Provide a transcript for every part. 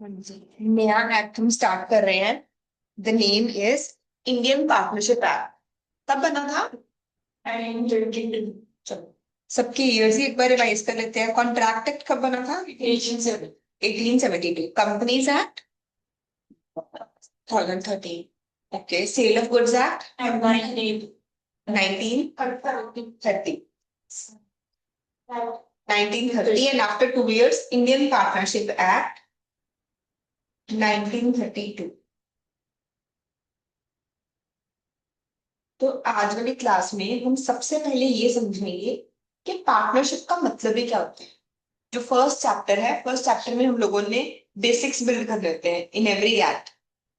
हाँ जी, नया एक्ट हम स्टार्ट कर रहे हैं। The name is Indian partnership act. कब बना था? चलो, सबके ईयर्स ही एक बार रिवाइज कर लेते हैं। कॉन्ट्रैक्ट एक्ट कब बना था? 1872। Companies act 2013। Okay, sale of goods act 1930। 1930 and after 2 years Indian Partnership Act 1932। तो आज वाली क्लास में हम सबसे पहले ये समझेंगे कि पार्टनरशिप का मतलब ही क्या होता है। जो फर्स्ट चैप्टर है, फर्स्ट चैप्टर में हम लोगों ने बेसिक्स बिल्ड कर लेते हैं इन एवरी एक्ट।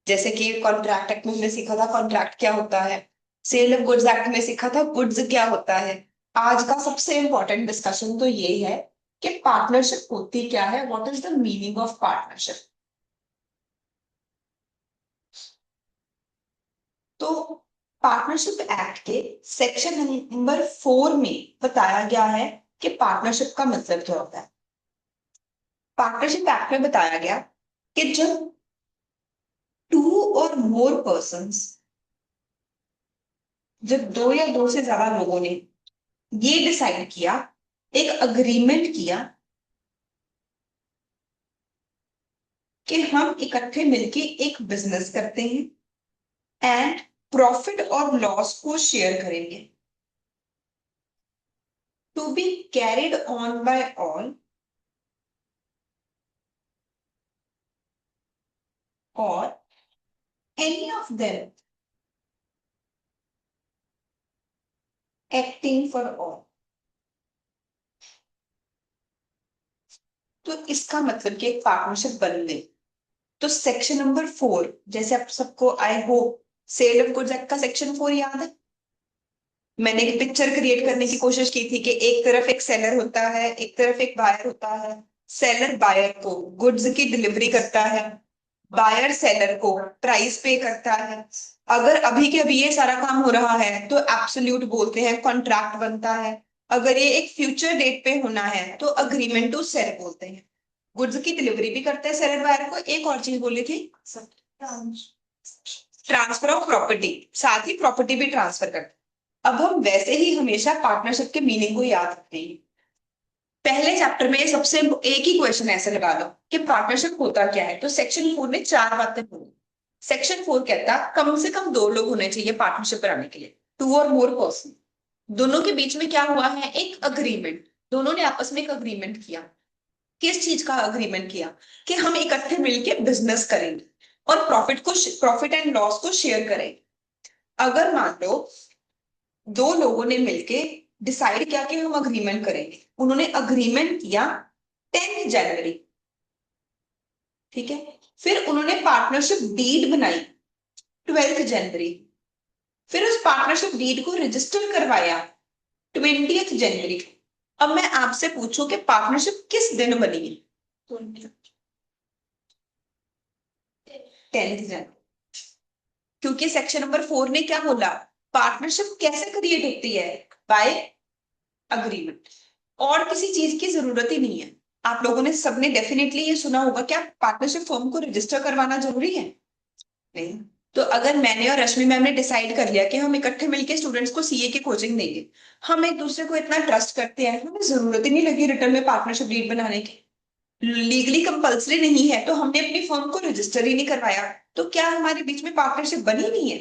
जैसे कि कॉन्ट्रैक्ट एक्ट में हमने सीखा था कॉन्ट्रैक्ट क्या होता है, सेल ऑफ गुड्स एक्ट में सीखा था गुड्स क्या होता है। आज का सबसे इंपॉर्टेंट डिस्कशन तो ये है कि पार्टनरशिप होती क्या है, what is the meaning of partnership. तो पार्टनरशिप एक्ट के सेक्शन नंबर 4 में बताया गया है कि पार्टनरशिप का मतलब क्या होता है। पार्टनरशिप एक्ट में बताया गया कि जब टू और मोर पर्सन्स, जब दो या दो से ज्यादा लोगों ने ये डिसाइड किया, एक अग्रीमेंट किया कि हम इकट्ठे मिलके एक बिजनेस करते हैं एंड प्रॉफिट और लॉस को शेयर करेंगे, to be carried on by all और any of them acting for all. तो इसका मतलब कि एक पार्टनरशिप बन गई। तो सेक्शन नंबर 4, जैसे आप सबको I hope sale of goods act का सेक्शन 4 याद है। मैंने एक पिक्चर क्रिएट करने की कोशिश की थी कि एक तरफ एक सेलर होता है, एक तरफ एक बायर होता है। सेलर बायर को गुड्स की डिलीवरी करता है, बायर सेलर को प्राइस पे करता है। अगर अभी के अभी ये सारा काम हो रहा है तो एब्सोल्यूट बोलते हैं, कॉन्ट्रैक्ट बनता है। अगर ये एक फ्यूचर डेट पे होना है तो अग्रीमेंट टू सेल बोलते हैं। गुड्स की डिलीवरी भी करते हैं सेलर बायर को। एक और चीज बोली थी, ट्रांसफर ऑफ प्रॉपर्टी, साथ ही प्रॉपर्टी भी ट्रांसफर करते हैं। अब हम वैसे ही हमेशा पार्टनरशिप के मीनिंग को याद रखते हैं। पहले चैप्टर में सबसे एक ही क्वेश्चन ऐसे लगा लो कि पार्टनरशिप होता क्या है, तो सेक्शन 4 में चार बातें होंगी। सेक्शन 4 कहता है कम से कम दो लोग होने चाहिए पार्टनरशिप बनाने के लिए, टू और मोर पर्सन। दोनों के बीच में क्या हुआ है, एक अग्रीमेंट। दोनों ने आपस में एक अग्रीमेंट किया। किस चीज का अग्रीमेंट किया? कि हम इकट्ठे मिलकर बिजनेस करेंगे और प्रॉफिट एंड लॉस को शेयर करेंगे। अगर मान लो दो लोगों ने मिलके डिसाइड किया कि हम अग्रीमेंट करेंगे, उन्होंने अग्रीमेंट किया 10 जनवरी, ठीक है। फिर उन्होंने पार्टनरशिप डीड बनाई 12 जनवरी। फिर उस पार्टनरशिप डीड को रजिस्टर करवाया 20 जनवरी। अब मैं आपसे पूछूं कि पार्टनरशिप किस दिन बनी है? 10 जनवरी। क्योंकि सेक्शन नंबर 4 ने क्या बोला, पार्टनरशिप कैसे क्रिएट होती है? By agreement. और किसी चीज की जरूरत ही नहीं है। आप लोगों ने सबने डेफिनेटली ये सुना होगा, क्या पार्टनरशिप फर्म को रजिस्टर करवाना जरूरी है? नहीं। तो अगर मैंने और रश्मि मैम ने डिसाइड कर लिया कि हम इकट्ठे मिलकर स्टूडेंट्स को सीए की कोचिंग देंगे, हम एक दूसरे को इतना ट्रस्ट करते हैं, हमें जरूरत ही नहीं लगी रिटर्न में पार्टनरशिप डीड बनाने की। लीगली कंपल्सरी नहीं है तो हमने अपनी फर्म को रजिस्टर ही नहीं करवाया। तो क्या हमारे बीच में पार्टनरशिप बनी नहीं है?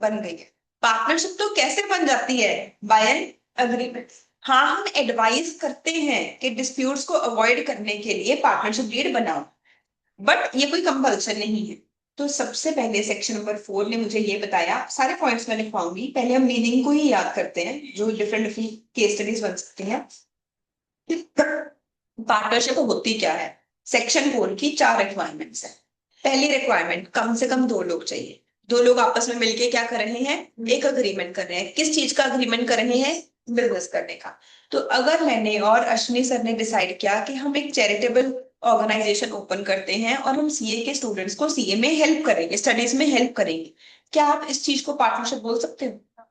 बन गई है। पार्टनरशिप तो कैसे बन जाती है? By an agreement. हाँ, हम एडवाइस करते हैं कि डिस्प्यूट्स को अवॉइड करने के लिए पार्टनरशिप डीड बनाओ, बट ये कोई कंपल्सन नहीं है। तो सबसे पहले सेक्शन नंबर 4 ने मुझे ये बताया, सारे पॉइंट्स मैं लिखवाऊंगी, पहले हम मीनिंग को ही याद करते हैं जो डिफरेंट डिफरेंट केस स्टडीज बन सकती हैं। पार्टनरशिप होती क्या है? सेक्शन 4 की चार रिक्वायरमेंट्स है। पहली रिक्वायरमेंट, कम से कम दो लोग चाहिए। दो लोग आपस में मिलके क्या कर रहे हैं, एक अग्रीमेंट कर रहे हैं। किस चीज का अग्रीमेंट कर रहे हैं? बिजनेस करने का। तो अगर मैंने और अश्विनी सर ने डिसाइड किया कि हम एक चैरिटेबल ऑर्गेनाइजेशन ओपन करते हैं और हम सीए के स्टूडेंट्स को सीए में हेल्प करेंगे, स्टडीज में हेल्प करेंगे, क्या आप इस चीज को पार्टनरशिप बोल सकते हो?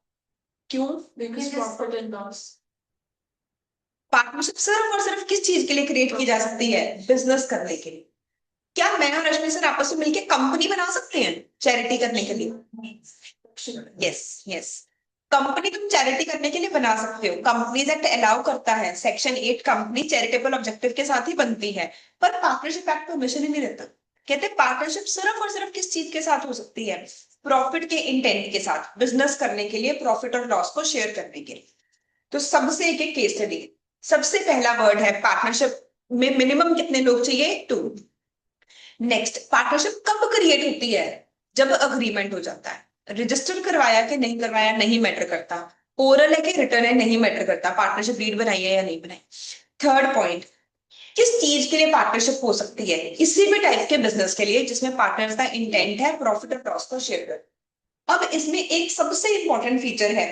क्यों? Because profit and loss. Partnership सिर्फ और सिर्फ किस चीज के लिए क्रिएट की जा सकती है? बिजनेस करने के लिए। क्या मैं और रश्मि सर आपस में मिलकर कंपनी बना सकते हैं चैरिटी करने के लिए? यस यस, कंपनी तुम चैरिटी करने के लिए बना सकते हो, कंपनीज एक्ट अलाउ करता है, सेक्शन 8 कंपनी चैरिटेबल ऑब्जेक्टिव के साथ ही बनती है, पर पार्टनरशिप एक्ट परमिशन ही नहीं देता। कहते हैं पार्टनरशिप सिर्फ और सिर्फ किस चीज के साथ हो सकती है? प्रॉफिट के इंटेंट के साथ, बिजनेस करने के लिए, प्रॉफिट और लॉस को शेयर करने के लिए। तो सबसे एक एक केस स्टडी। सबसे पहला वर्ड है पार्टनरशिप में मिनिमम कितने लोग चाहिए? 2। नेक्स्ट, पार्टनरशिप कब क्रिएट होती है? जब अग्रीमेंट हो जाता है। रजिस्टर करवाया कि नहीं करवाया नहीं मैटर करता, ओरल है कि रिटर्न है नहीं मैटर करता, पार्टनरशिप डीड बनाई है या नहीं बनाई। थर्ड पॉइंट, किस चीज के लिए पार्टनरशिप हो सकती है? किसी भी टाइप के बिजनेस के लिए जिसमें पार्टनर्स का इंटेंट है प्रॉफिट और लॉस को शेयर कर। अब इसमें एक सबसे इंपॉर्टेंट फीचर है,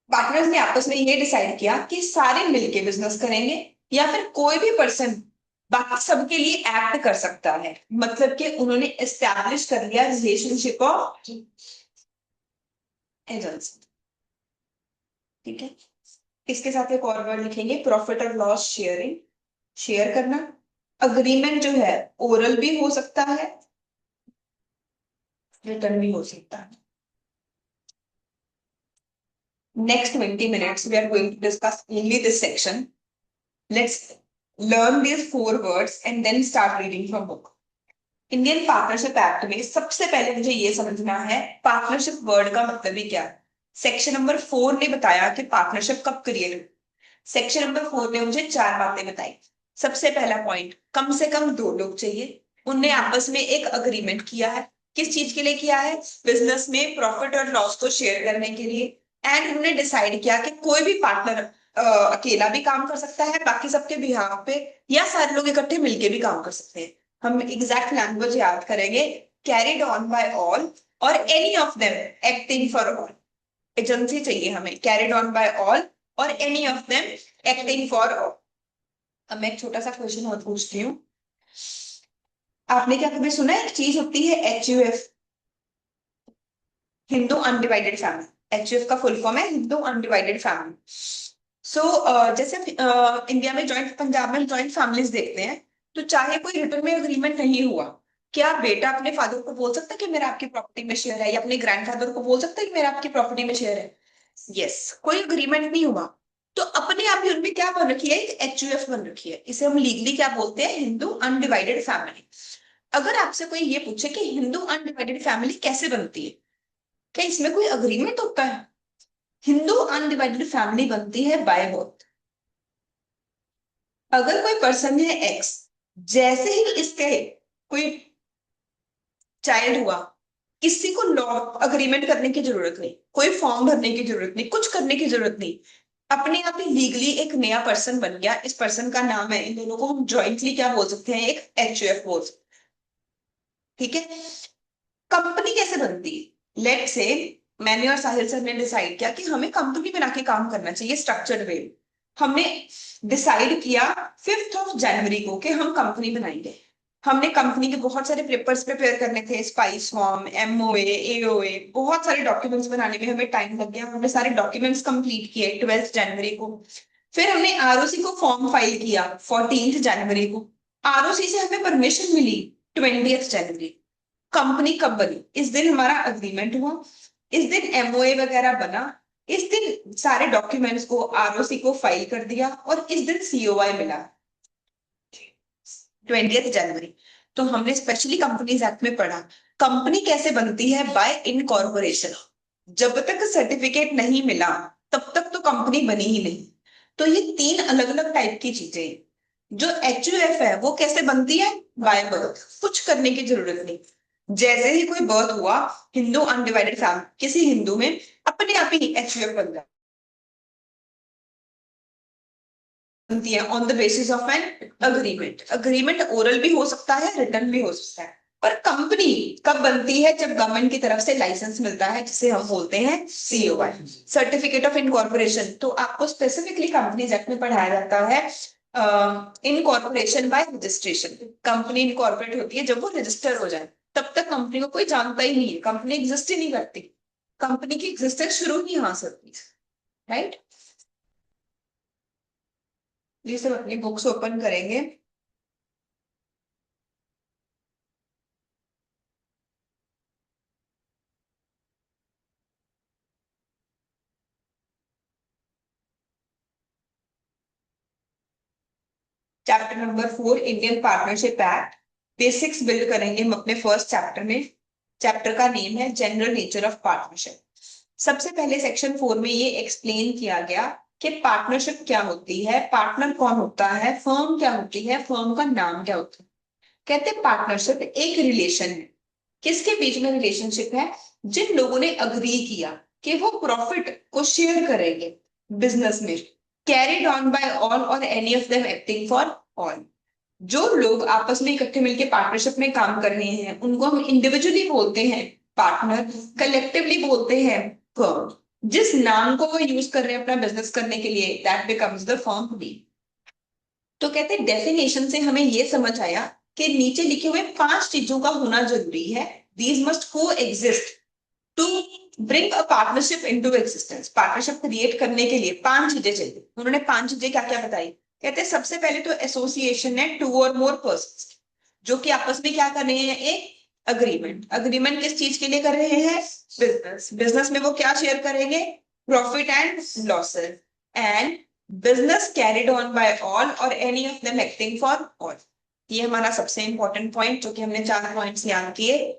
पार्टनर्स ने आपस में ये डिसाइड किया कि सारे मिलके बिजनेस करेंगे या फिर कोई भी पर्सन बाकी सबके लिए एक्ट कर सकता है, मतलब कि उन्होंने एस्टैब्लिश कर लिया रिलेशनशिप ऑफ एजेंसी। ठीक है, इसके साथ एक और वर्ड लिखेंगे, प्रॉफिट और लॉस शेयरिंग, शेयर करना। अग्रीमेंट जो है ओरल भी हो सकता है, रिटर्न भी हो सकता है। Next 20 minutes, we are going to discuss only this section. Let's learn these 4 words and then start reading from book. Indian partnership act में सबसे पहले मुझे ये समझना है पार्टनरशिप वर्ड का मतलब ही क्या है। सेक्शन नंबर 4 ने बताया कि पार्टनरशिप कब क्रिएट हो। सेक्शन नंबर 4 ने मुझे 4 बातें बताई। सबसे पहला पॉइंट, कम से कम 2 लोग चाहिए, उनने आपस में एक अग्रीमेंट किया है। किस चीज के लिए किया है? बिजनेस में प्रॉफिट और लॉस को शेयर करने के लिए। एंड उन्होंने डिसाइड किया कि कोई भी पार्टनर अकेला भी काम कर सकता है बाकी सबके बिहाफ पे, या सारे लोग इकट्ठे मिलके भी काम कर सकते हैं। हम एग्जैक्ट लैंग्वेज याद करेंगे, कैरिड ऑन बाय ऑल और any of them acting for all. Agency चाहिए हमें, कैरिड ऑन बाय ऑल और any of them acting for all. अब मैं एक छोटा सा क्वेश्चन और पूछती हूँ, आपने क्या कभी सुना है एक चीज होती है HUF, Hindu undivided family. HUF का फुल फॉर्म है हिंदू अनडिवाइडेड फैमिली। सो जैसे इंडिया में जॉइंट, पंजाब में जॉइंट फैमिलीज देखते हैं, तो चाहे कोई रिटर्न में अग्रीमेंट नहीं हुआ, क्या बेटा अपने फादर को बोल सकता है कि मेरा आपकी प्रॉपर्टी में शेयर है, या अपने ग्रैंडफादर को बोल सकता है कि मेरा आपकी प्रॉपर्टी में शेयर है? यस, कोई अग्रीमेंट नहीं हुआ, तो अपने आप ही उनमें क्या बन रखी है? एक HUF बन रखी है। इसे हम लीगली क्या बोलते हैं? Hindu undivided family. अगर आपसे कोई ये पूछे कि हिंदू अनडिवाइडेड फैमिली कैसे बनती है, क्या इसमें कोई अग्रीमेंट होता है? हिंदू अनडिवाइडेड फैमिली बनती है बाय बर्थ। अगर कोई पर्सन है एक्स, जैसे ही इसके कोई चाइल्ड हुआ, किसी को लॉ अग्रीमेंट करने की जरूरत नहीं, कोई फॉर्म भरने की जरूरत नहीं, कुछ करने की जरूरत नहीं, अपने आप ही लीगली एक नया पर्सन बन गया। इस पर्सन का नाम है, इन दोनों को हम ज्वाइंटली क्या बोल सकते हैं? एक HUF बोल सकते हैं। ठीक है, कंपनी कैसे बनती है? लेट से मैंने और साहिल सर ने डिसाइड किया कि हमें कंपनी बना के काम करना चाहिए स्ट्रक्चर्ड वे। हमने डिसाइड किया 5 जनवरी को कि हम कंपनी बनाएंगे। हमने कंपनी के बहुत सारे पेपर्स प्रिपेयर करने थे, स्पाइस फॉर्म, MOA, AOA, बहुत सारे डॉक्यूमेंट्स बनाने में हमें टाइम लग गया। हमने सारे डॉक्यूमेंट्स कंप्लीट किए 12 जनवरी को। फिर हमने ROC को फॉर्म फाइल किया 14 जनवरी को। ROC से हमें परमिशन मिली 20 जनवरी। कंपनी कब बनी? इस दिन हमारा अग्रीमेंट हुआ, इस दिन MOA वगैरह बना, इस दिन सारे डॉक्यूमेंट्स को ROC को फाइल कर दिया और इस दिन COI मिला 20 जनवरी। तो हमने स्पेशली कंपनीज एक्ट में पढ़ा कंपनी कैसे बनती है? By incorporation. जब तक सर्टिफिकेट नहीं मिला तब तक तो कंपनी बनी ही नहीं। तो ये 3 अलग अलग टाइप की चीजें हैं। जो HUF है वो कैसे बनती है? बाय बर्थ, कुछ करने की जरूरत नहीं। जैसे ही कोई बर्थ हुआ, हिंदू अनडिवाइडेड फैमिली किसी हिंदू में अपने आप ही HUF बन जाती है on the basis of an agreement. Agreement oral भी हो सकता है, रिटर्न भी हो सकता है। पर कंपनी कब बनती है? जब गवर्नमेंट की तरफ से लाइसेंस मिलता है, जिसे हम बोलते हैं COI, सर्टिफिकेट ऑफ इनकॉर्पोरेशन। तो आपको स्पेसिफिकली कंपनीज एक्ट में पढ़ाया जाता है incorporation bye registration. Company incorporate होती है जब वो रजिस्टर हो जाए, तब तक कंपनी को कोई जानता ही नहीं है, कंपनी एग्जिस्ट ही नहीं करती। कंपनी की एग्जिस्टेंस शुरू ही यहाँ से होती है। राइट, ये सब अपनी बुक्स ओपन करेंगे। Chapter number 4 Indian partnership act. Basics build करेंगे हम अपने फर्स्ट चैप्टर में। चैप्टर का नेम है जनरल नेचर ऑफ पार्टनरशिप। सबसे पहले सेक्शन 4 में ये एक्सप्लेन किया गया कि पार्टनरशिप क्या होती है, पार्टनर कौन होता है, फर्म क्या होती है, फर्म का नाम क्या होता है। कहते हैं पार्टनरशिप एक रिलेशन है। किसके बीच में रिलेशनशिप है? जिन लोगों ने अग्री किया कि वो प्रॉफिट को शेयर करेंगे बिजनेस में, कैरिड ऑन बाय ऑल और any of them acting for all. जो लोग आपस में इकट्ठे मिलकर पार्टनरशिप में काम कर रहे हैं उनको हम इंडिविजुअली बोलते हैं पार्टनर, कलेक्टिवली बोलते हैं फर्म। जिस नाम को वो यूज कर रहे हैं अपना बिजनेस करने के लिए, that becomes the firm name. तो कहते हैं डेफिनेशन से हमें ये समझ आया कि नीचे लिखे हुए 5 चीजों का होना जरूरी है। These must co exist to bring a partnership into existence. Partnership create करने के लिए 5 चीजें चाहिए। उन्होंने 5 चीजें क्या क्या बताई? कहते हैं सबसे पहले तो एसोसिएशन है टू और मोर पर्सन, जो कि आपस में क्या कर रहे हैं, एक अग्रीमेंट। अग्रीमेंट किस चीज के लिए कर रहे हैं? बिजनेस। बिजनेस में वो क्या शेयर करेंगे? Profit and losses. And business carried on by all और any of them acting for all. ये हमारा सबसे इंपॉर्टेंट पॉइंट, जो कि हमने 4 पॉइंट्स याद किए।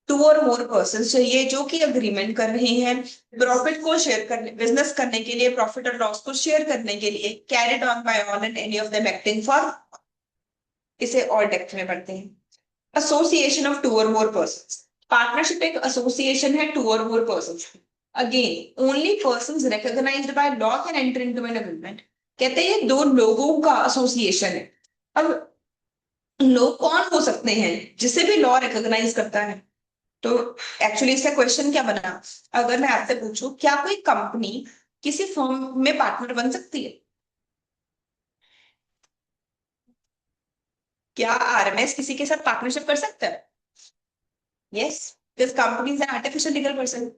टू और मोर पर्सन चाहिए जो कि अग्रीमेंट कर रहे हैं प्रॉफिट को शेयर करने, बिजनेस करने के लिए, प्रॉफिट और लॉस को शेयर करने के लिए, carried on by all and any of them acting for. इसे और डेप्थ में पढ़ते हैं। Association of two or more person. Partnership एक एसोसिएशन है two or more person. Again only person recognised by law can enter into an agreement. कहते हैं ये 2 लोगों का एसोसिएशन है। अब लोग कौन हो सकते हैं? जिसे भी लॉ रिकॉग्नाइज करता है। तो एक्चुअली इसका क्वेश्चन क्या बना, अगर मैं आपसे पूछूं क्या कोई कंपनी किसी फर्म में पार्टनर बन सकती है? क्या आरएमएस किसी के साथ पार्टनरशिप कर सकता है? Yes, this company is an artificial legal person.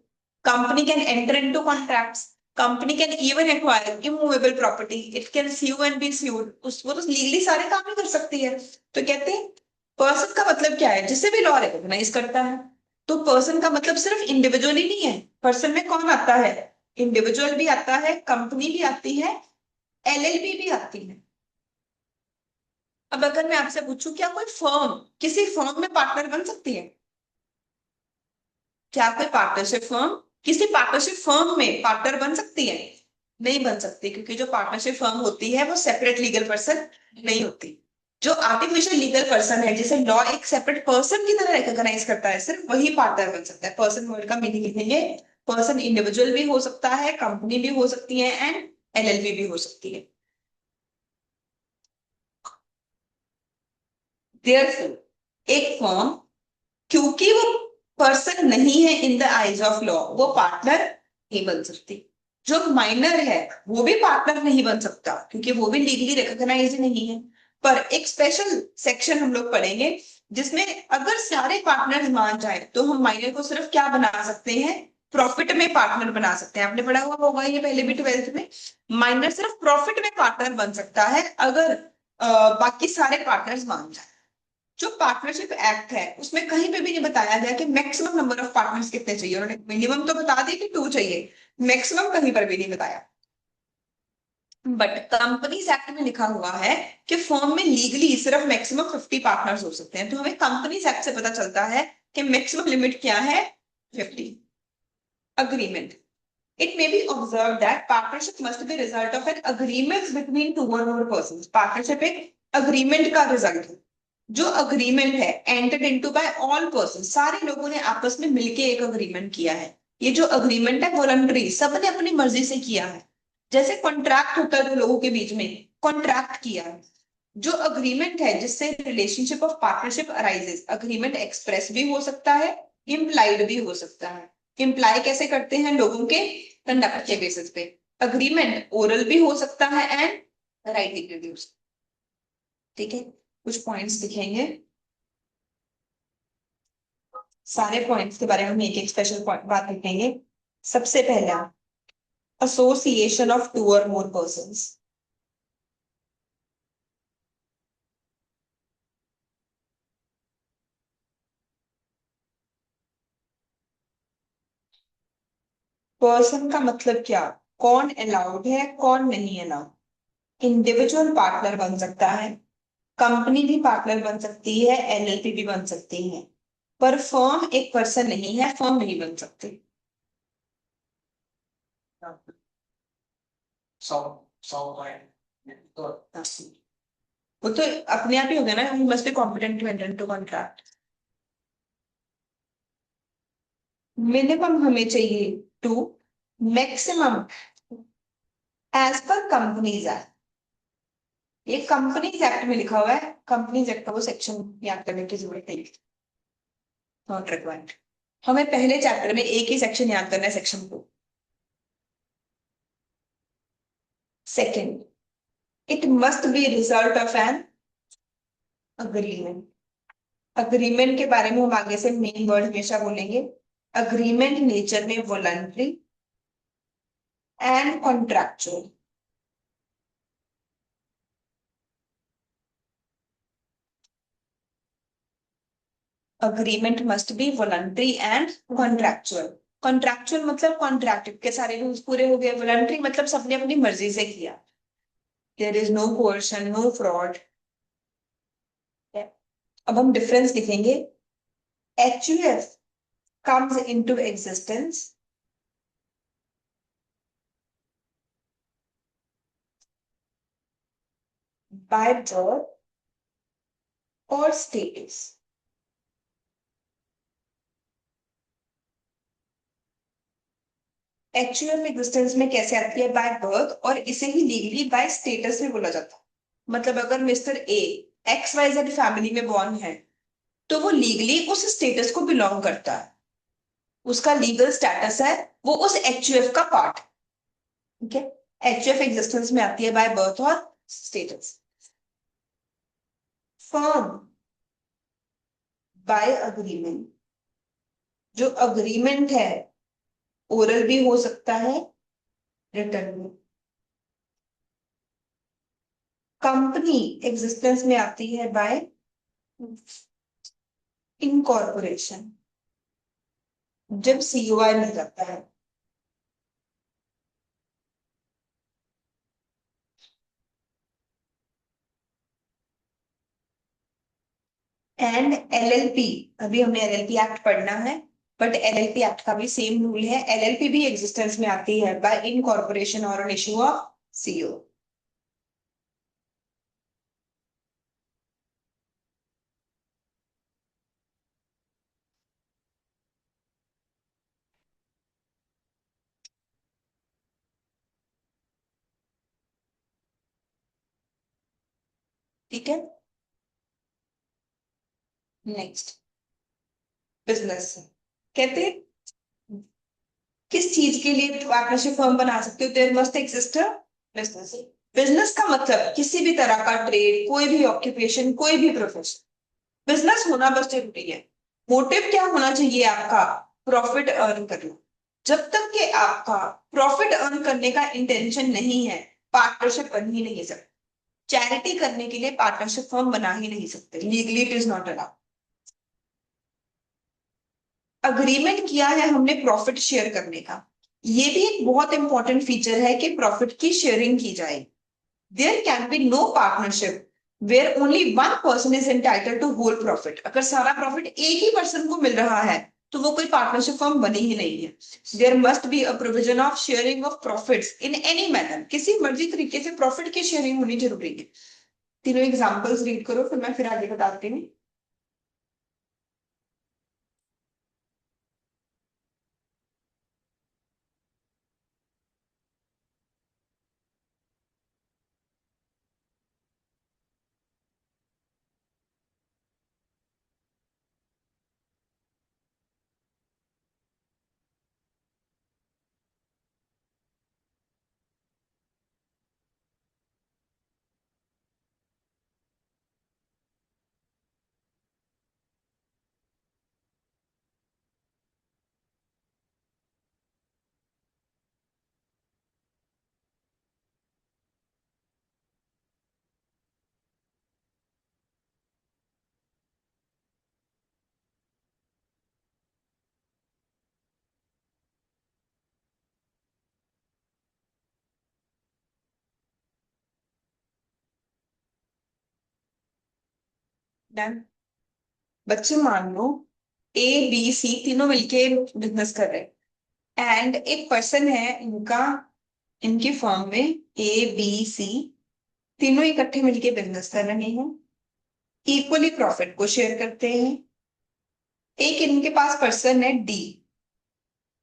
Company can enter into contracts. Company can even acquire immovable property. It can sue and be sued. उस वो तो लीगली सारे काम ही कर सकती है। तो कहते हैं पर्सन का मतलब क्या है? जिसे भी लॉ रिकॉग्नाइज करता है। तो पर्सन का मतलब सिर्फ इंडिविजुअल ही नहीं है। पर्सन में कौन आता है? इंडिविजुअल भी आता है, कंपनी भी आती है, एलएलपी भी आती है। अब अगर मैं आपसे पूछूं क्या कोई फर्म किसी फर्म में पार्टनर बन सकती है? क्या कोई पार्टनरशिप फर्म किसी पार्टनरशिप फर्म में पार्टनर बन सकती है? नहीं बन सकती, क्योंकि जो पार्टनरशिप फर्म होती है वो सेपरेट लीगल पर्सन नहीं होती। जो आर्टिफिशियल लीगल पर्सन है, जिसे लॉ एक सेपरेट पर्सन की तरह रिकॉग्नाइज करता है, सिर्फ वही पार्टनर बन सकता है। पर्सन वर्ड का मीनिंग लिखेंगे। पर्सन इंडिविजुअल भी हो सकता है, कंपनी भी हो सकती है, एंड एलएलपी भी हो सकती है। देयरफॉर एक फर्म, क्योंकि वो पर्सन नहीं है in the eyes of law, वो पार्टनर नहीं बन सकती। जो माइनर है वो भी पार्टनर नहीं बन सकता, क्योंकि वो भी लीगली रिकॉग्नाइज नहीं है। पर एक स्पेशल सेक्शन हम लोग पढ़ेंगे जिसमें अगर सारे पार्टनर्स मान जाए तो हम माइनर को सिर्फ क्या बना सकते हैं? प्रॉफिट में पार्टनर बना सकते हैं। आपने पढ़ा हुआ होगा ये पहले भी 12th में। माइनर सिर्फ प्रॉफिट में पार्टनर बन सकता है अगर बाकी सारे पार्टनर्स मान जाए। जो पार्टनरशिप एक्ट है उसमें कहीं पे भी नहीं बताया गया कि मैक्सिमम नंबर ऑफ पार्टनर्स कितने चाहिए। उन्होंने मिनिमम तो बता दी कि 2 चाहिए, मैक्सिमम कहीं पर भी नहीं बताया। बट कंपनीज एक्ट में लिखा हुआ है कि फर्म में लीगली सिर्फ मैक्सिमम 50 पार्टनर्स हो सकते हैं। तो हमें कंपनीज एक्ट से पता चलता है कि मैक्सिमम लिमिट क्या है? 50। Agreement. It may be observed that partnership must be result of an agreement between two or more persons. Partnership एक agreement का result है। जो agreement है entered into by all persons, सारे लोगों ने आपस में मिलके एक agreement किया है। ये जो agreement है voluntary, सबने अपनी मर्जी से किया है। जैसे कॉन्ट्रैक्ट होता है दो लोगों के बीच में, कॉन्ट्रैक्ट किया है। जो अग्रीमेंट है जिससे relationship of partnership arises, agreement express भी हो सकता है, इम्प्लाइड भी हो सकता है। इम्प्लाई कैसे करते हैं? लोगों के कंडक्ट के बेसिस पे। अग्रीमेंट ओरल भी हो सकता है एंड राइटिंग भी हो सकता है। ठीक है, कुछ पॉइंट्स दिखेंगे, सारे पॉइंट्स के बारे में हम एक एक स्पेशल बात लिखेंगे। सबसे पहला, association of two or more persons. Person का मतलब क्या? कौन अलाउड है, कौन नहीं अलाउड। इंडिविजुअल पार्टनर बन सकता है, कंपनी भी पार्टनर बन सकती है, एलएलपी भी बन सकती है, पर फर्म एक पर्सन नहीं है, फर्म नहीं बन सकती। सौ सौ तो वो तो अपने आप ही हो गया ना, he must be competent to enter into contract. Minimum हमें चाहिए two, maximum as per companies act. ये कंपनीज एक्ट में लिखा हुआ है, कंपनीज एक्ट का वो सेक्शन याद करने की जरूरत नहीं, नॉट रिक्वायर्ड। हमें पहले चैप्टर में एक ही सेक्शन याद करना है, section 2। Second, it must be result of an agreement. Agreement के बारे में हम आगे से मेन वर्ड हमेशा बोलेंगे। अग्रीमेंट नेचर में voluntary and contractual. Agreement must be voluntary and contractual. Contractual मतलब कॉन्ट्रैक्ट के सारे रूल्स पूरे हो गए, वॉलंटरी मतलब सबने अपनी मर्जी से किया, there is no coercion, no fraud. अब हम डिफरेंस लिखेंगे। HUF comes into existence by birth or status। HUF existence में कैसे आती है? बाय बर्थ, और इसे ही लीगली बाय स्टेटस भी बोला जाता है। मतलब अगर मिस्टर ए XYZ फैमिली में बॉर्न है, तो वो लीगली उस स्टेटस को बिलोंग करता है, उसका लीगल स्टेटस है, वो उस HUF का पार्ट। ठीक है, HUF एग्जिस्टेंस में आती है बाय बर्थ और स्टेटस। Firm bye agreement. जो अग्रीमेंट है, ओरल भी हो सकता है, रिटर्न में। कंपनी एग्जिस्टेंस में आती है बाय इनकॉर्पोरेशन, जब COI मिल जाता है। एंड LLP, अभी हमने LLP एक्ट पढ़ना है, बट LLP एक्ट का भी सेम रूल है, LLP भी एग्जिस्टेंस में आती है बाय इनकॉर्पोरेशन और एन इशू ऑफ CO। ठीक है, नेक्स्ट, बिजनेस। कहते हैं किस चीज के लिए पार्टनरशिप फर्म बना सकते हो? There must exist a business. Business का मतलब किसी भी तरह का ट्रेड, कोई भी ऑक्यूपेशन, कोई भी प्रोफेशन, बिजनेस होना बस जरूरी है। मोटिव क्या होना चाहिए आपका? प्रॉफिट अर्न करना। जब तक कि आपका प्रॉफिट अर्न करने का इंटेंशन नहीं है, पार्टनरशिप बन ही नहीं सकती। चैरिटी करने के लिए पार्टनरशिप फर्म बना ही नहीं सकते, legally it is not allowed. Agreement किया है हमने प्रॉफिट शेयर करने का, ये भी एक बहुत इंपॉर्टेंट फीचर है कि प्रॉफिट की शेयरिंग की जाए। There can be no partnership where only one person is entitled to whole profit. अगर सारा प्रॉफिट एक ही पर्सन को मिल रहा है, तो वो कोई पार्टनरशिप फर्म बनी ही नहीं है। There must be a provision of sharing of profits in any manner, किसी मर्जी तरीके से प्रॉफिट की शेयरिंग होनी जरूरी है। तीनों एग्जांपल्स रीड करो, फिर मैं फिर आगे बताती हूँ। डन। बच्चे मान लो ए बी सी तीनों मिलके बिजनेस कर रहे हैं एंड एक पर्सन है इनका, इनकी फर्म में ए बी सी तीनों इकट्ठे मिलके बिजनेस कर रहे हैं, इक्वली प्रॉफिट को शेयर करते हैं। एक इनके पास पर्सन है डी,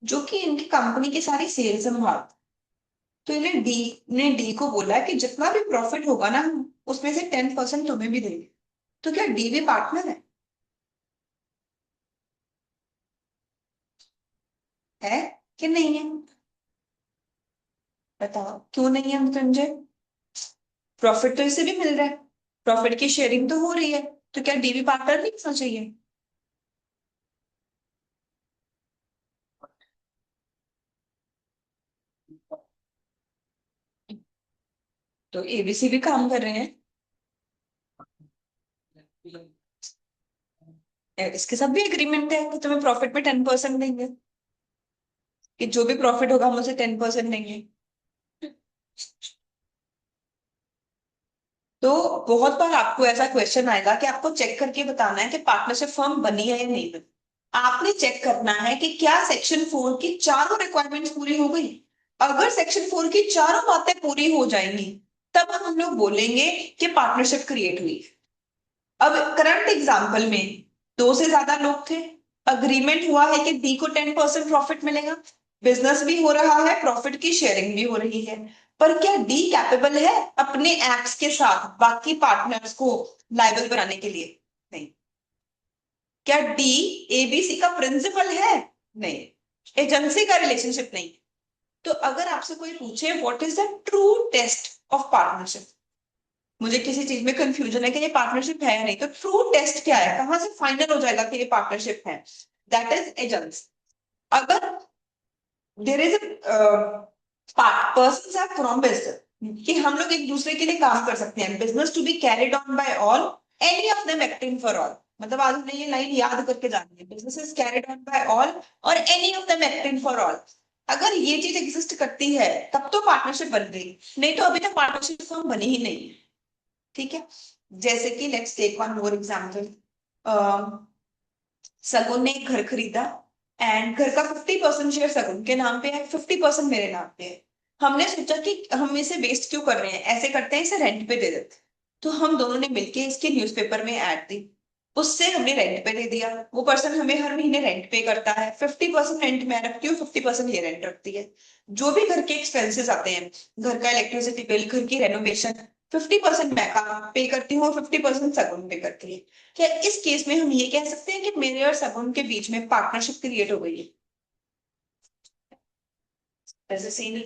जो कि इनकी कंपनी की सारी सेल्स संभालता। तो इन्हें डी ने डी को बोला कि जितना भी प्रॉफिट होगा ना उसमें से 10% तुम्हें भी देंगे। तो क्या डी भी पार्टनर है कि नहीं है? बताओ क्यों नहीं है संजय? प्रॉफिट तो इसे भी मिल रहा है, प्रॉफिट की शेयरिंग तो हो रही है, तो क्या डी भी पार्टनर नहीं होना चाहिए? तो एबीसी भी काम कर रहे हैं, इसके साथ भी एग्रीमेंट है कि तुम्हें प्रॉफिट में 10% देंगे, कि जो भी प्रॉफिट होगा हम उसे 10% देंगे। तो बहुत बार आपको ऐसा क्वेश्चन आएगा कि आपको चेक करके बताना है कि पार्टनरशिप फर्म बनी है या नहीं बनी। आपने चेक करना है कि क्या सेक्शन 4 की चारों रिक्वायरमेंट्स पूरी हो गई। अगर सेक्शन 4 की चारों बातें पूरी हो जाएंगी तब हम लोग बोलेंगे कि पार्टनरशिप क्रिएट हुई। अब करंट एग्जाम्पल में दो से ज्यादा लोग थे, अग्रीमेंट हुआ है कि डी को 10% प्रॉफिट मिलेगा, बिजनेस भी हो रहा है, प्रॉफिट की शेयरिंग भी हो रही है। पर क्या डी कैपेबल है अपने एक्ट्स के साथ बाकी पार्टनर्स को लायबल बनाने के लिए? नहीं। क्या डी एबीसी का प्रिंसिपल है? नहीं। एजेंसी का रिलेशनशिप नहीं। तो अगर आपसे कोई पूछे what is the true test of partnership, मुझे किसी चीज में कंफ्यूजन है कि ये पार्टनरशिप है या नहीं, तो ट्रू टेस्ट क्या है, कहां से फाइनल हो जाएगा कि ये पार्टनरशिप है? That is agency. अगर there is person are promised कि हम लोग एक दूसरे के लिए काम कर सकते हैं, business to be carried on by all, any of them acting for all. मतलब आज हमने ये लाइन याद करके जानी है, business is carried on by all और any of them acting for all. अगर ये चीज एग्जिस्ट करती है तब तो पार्टनरशिप बन गई, नहीं तो अभी तक पार्टनरशिप फॉर्म बनी ही नहीं है। ठीक है। जैसे कि let's take one more example. Sagun ने एक घर खरीदा एंड घर का 50% शेयर सगुन के नाम पे है, 50% मेरे नाम पे है। हमने सोचा कि हम इसे वेस्ट क्यों कर रहे हैं, ऐसे करते हैं इसे रेंट पे दे देते। तो हम दोनों ने मिलके इसके न्यूज़पेपर में ऐड दी, उससे हमने रेंट पे दे दिया। वो पर्सन हमें हर महीने रेंट पे करता है, 50% रेंट मैं रखती हूँ, 50% ये रेंट रखती है। जो भी घर के एक्सपेंसेस आते हैं, घर का इलेक्ट्रिसिटी बिल, घर की रेनोवेशन, 50% मैं पे करती हूँ, 50% सगुन पे करती है। क्या इस केस में हम ये कह सकते हैं कि मेरे और सगुन के बीच में पार्टनरशिप क्रिएट हो गई है? ऐसे सीन,